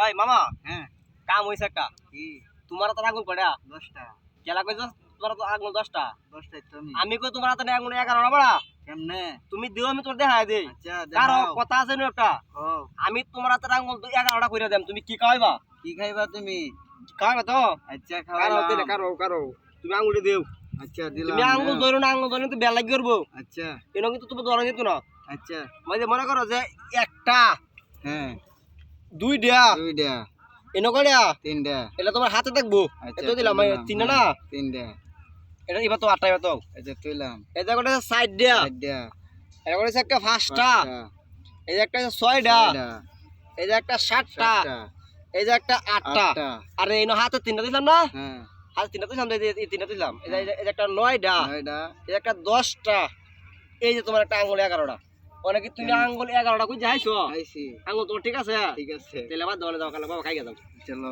ওই মামা হ্যাঁ কাম হইছে একটা কি তোমার তো আগুন কয়টা 10টা কেলা কইছো তোমার তো আগুন 10টা 10টাই তো আমি কই তোমার তো আগুন 11টা বড়া কেমনে তুমি দিও আমি তোর দেখাই দেই আচ্ছা কারণ দেখাও কথা আছে না একটা ও আমি তোমার হাতে আগুন 11টা কইরা দেম তুমি কি খাওয়াইবা কি খাইবা তুমি খাওয়াইবা তো আচ্ছা কারো খাওয়াইলাম দিলে কারো তুমি আঙুলে দিও আচ্ছা দিলাম তুমি আঙুল ধরো না আঙুল ধরলে তো বেল লাগি করবো আচ্ছা এনো কিন্তু তুমি ধরে যেত না আচ্ছা মানে মনে করো যে একটা হ্যাঁ দুইটা 2টা এনো কয়টা 3টা এটা তোমার হাতে দেখবো আচ্ছা এটা দিলাম তিনটা না 3টা এটা এবার তো আটটা এবার তো আচ্ছা তুইলাম এটা করে সাইড দিয়া 4টা এটা করে একটা পাঁচটা 5টা এই যে একটা ছয়টা 6টা এই যে একটা সাতটা 7টা এই যে একটা আটটা 8টা আর এই হাতে তিনটা দিলাম না হ্যাঁ হাতে তিনটা দিলাম এই তিনটা দিলাম এই যে একটা 9টা 9টা এই যে একটা 10টা এই যে তোমার একটা আঙ্গুল 11টা অনেকে তুমি আঙ্গুল 11টা কই যাইছো খাইছি আঙ্গুল তোমার ঠিক আছে ঠিক আছে তাহলে আবার দলে দাও কালে বাবা খাই গেলাম চলো